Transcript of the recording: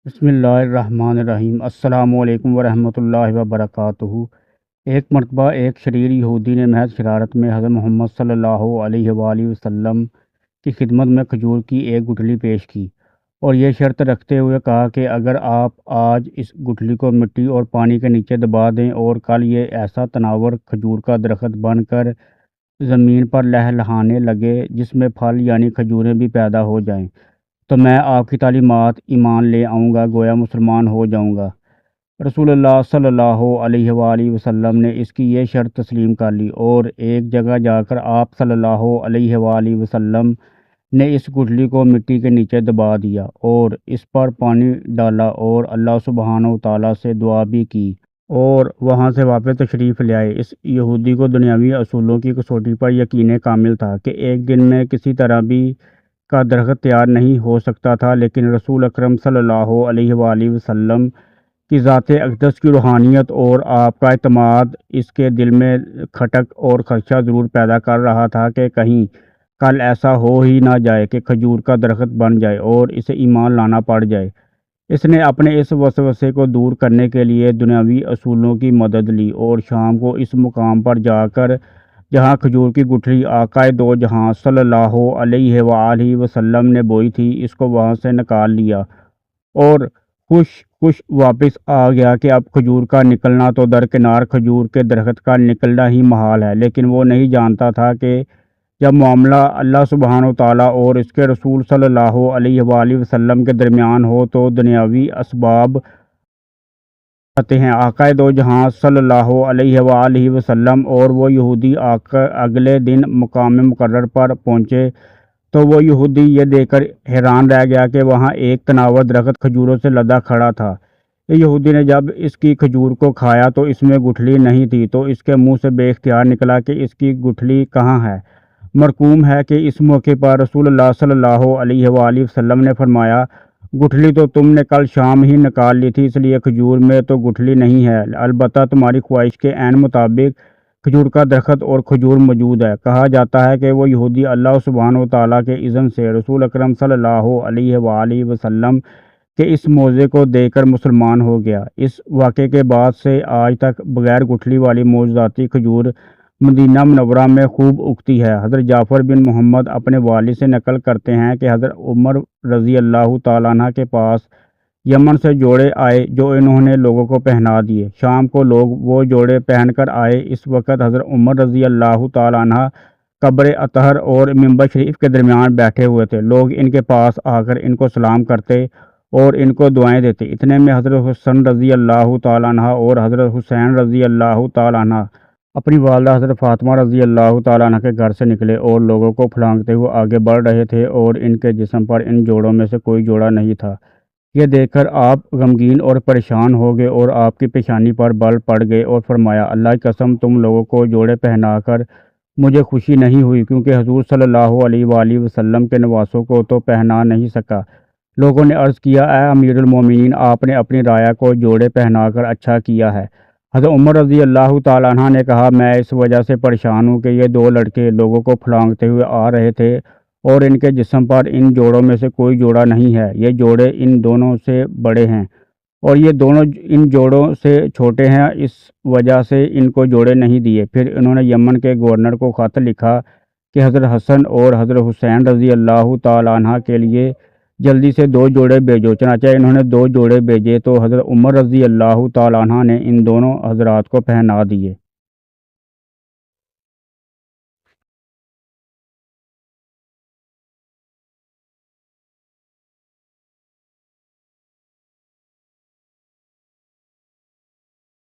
بسم اللہ الرحمن الرحیم۔ السلام علیکم ورحمۃ اللہ وبرکاتہ۔ ایک مرتبہ ایک شریر یہودی نے محض شرارت میں حضرت محمد صلی اللہ علیہ وآلہ وسلم کی خدمت میں کھجور کی ایک گٹھلی پیش کی اور یہ شرط رکھتے ہوئے کہا کہ اگر آپ آج اس گٹھلی کو مٹی اور پانی کے نیچے دبا دیں اور کل یہ ایسا تناور کھجور کا درخت بن کر زمین پر لہلہانے لگے جس میں پھل یعنی کھجوریں بھی پیدا ہو جائیں تو میں آپ کی تعلیمات ایمان لے آؤں گا، گویا مسلمان ہو جاؤں گا۔ رسول اللہ صلی اللہ علیہ وآلہ وسلم نے اس کی یہ شرط تسلیم کر لی اور ایک جگہ جا کر آپ صلی اللہ علیہ وآلہ وسلم نے اس گٹھلی کو مٹی کے نیچے دبا دیا اور اس پر پانی ڈالا اور اللہ سبحانہ و تعالیٰ سے دعا بھی کی اور وہاں سے واپس تشریف لے آئے۔ اس یہودی کو دنیاوی اصولوں کی کسوٹی پر یقین کامل تھا کہ ایک دن میں کسی طرح بھی کا درخت تیار نہیں ہو سکتا تھا، لیکن رسول اکرم صلی اللہ علیہ وآلہ وسلم کی ذات اقدس کی روحانیت اور آپ کا اعتماد اس کے دل میں کھٹک اور خدشہ ضرور پیدا کر رہا تھا کہ کہیں کل ایسا ہو ہی نہ جائے کہ کھجور کا درخت بن جائے اور اسے ایمان لانا پڑ جائے۔ اس نے اپنے اس وسوسے کو دور کرنے کے لیے دنیاوی اصولوں کی مدد لی اور شام کو اس مقام پر جا کر جہاں کھجور کی گٹھلی آقائے دو جہاں صلی اللہ علیہ وآلہ وسلم نے بوئی تھی، اس کو وہاں سے نکال لیا اور خوش واپس آ گیا کہ اب کھجور کا نکلنا تو درکنار، کھجور کے درخت کا نکلنا ہی محال ہے، لیکن وہ نہیں جانتا تھا کہ جب معاملہ اللہ سبحانہ و تعالیٰ اور اس کے رسول صلی اللہ علیہ وآلہ وسلم کے درمیان ہو تو دنیاوی اسباب آتے ہیں۔ آقائے دو جہاں صلی اللہ علیہ وآلہ وسلم اور وہ یہودی اگلے دن مقام مقرر پر پہنچے تو وہ یہودی یہ دیکھ کر حیران رہ گیا کہ وہاں ایک تناور درخت کھجوروں سے لدا کھڑا تھا۔ یہودی نے جب اس کی کھجور کو کھایا تو اس میں گٹھلی نہیں تھی، تو اس کے منہ سے بے اختیار نکلا کہ اس کی گٹھلی کہاں ہے۔ مرقوم ہے کہ اس موقع پر رسول اللہ صلی اللہ علیہ وآلہ وسلم نے فرمایا، گٹھلی تو تم نے کل شام ہی نکال لی تھی، اس لیے کھجور میں تو گٹھلی نہیں ہے، البتہ تمہاری خواہش کے عین مطابق کھجور کا درخت اور کھجور موجود ہے۔ کہا جاتا ہے کہ وہ یہودی اللہ سبحانہ و تعالیٰ کے اذن سے رسول اکرم صلی اللہ علیہ وآلہ وسلم کے اس معجزے کو دیکھ کر مسلمان ہو گیا۔ اس واقعے کے بعد سے آج تک بغیر گٹھلی والی معجزاتی کھجور مدینہ منورہ میں خوب اگتی ہے۔ حضرت جعفر بن محمد اپنے والد سے نقل کرتے ہیں کہ حضرت عمر رضی اللہ تعالیٰ عنہ کے پاس یمن سے جوڑے آئے جو انہوں نے لوگوں کو پہنا دیے۔ شام کو لوگ وہ جوڑے پہن کر آئے۔ اس وقت حضرت عمر رضی اللہ تعالیٰ عنہ قبر اطہر اور منبر شریف کے درمیان بیٹھے ہوئے تھے۔ لوگ ان کے پاس آ کر ان کو سلام کرتے اور ان کو دعائیں دیتے۔ اتنے میں حضرت حسن رضی اللہ تعالیٰ عنہ اور حضرت حسین رضی اللہ تعالیٰ عنہ اپنی والدہ حضرت فاطمہ رضی اللہ تعالیٰ عنہ کے گھر سے نکلے اور لوگوں کو پھلانگتے ہوئے آگے بڑھ رہے تھے اور ان کے جسم پر ان جوڑوں میں سے کوئی جوڑا نہیں تھا۔ یہ دیکھ کر آپ غمگین اور پریشان ہو گئے اور آپ کی پیشانی پر بل پڑ گئے اور فرمایا، اللہ کی قسم تم لوگوں کو جوڑے پہنا کر مجھے خوشی نہیں ہوئی، کیونکہ حضور صلی اللہ علیہ وآلہ وسلم کے نواسوں کو تو پہنا نہیں سکا۔ لوگوں نے عرض کیا، اے امیر المومنین، آپ نے اپنی رعایا کو جوڑے پہنا کر اچھا کیا ہے۔ حضرت عمر رضی اللہ تعالیٰ عنہ نے کہا، میں اس وجہ سے پریشان ہوں کہ یہ دو لڑکے لوگوں کو پھلانگتے ہوئے آ رہے تھے اور ان کے جسم پر ان جوڑوں میں سے کوئی جوڑا نہیں ہے۔ یہ جوڑے ان دونوں سے بڑے ہیں اور یہ دونوں ان جوڑوں سے چھوٹے ہیں، اس وجہ سے ان کو جوڑے نہیں دیے۔ پھر انہوں نے یمن کے گورنر کو خط لکھا کہ حضرت حسن اور حضرت حسین رضی اللہ تعالیٰ عنہ کے لیے جلدی سے دو جوڑے بھیجو۔ چنانچہ انہوں نے دو جوڑے بھیجے تو حضرت عمر رضی اللہ تعالیٰ عنہ نے ان دونوں حضرات کو پہنا دیے۔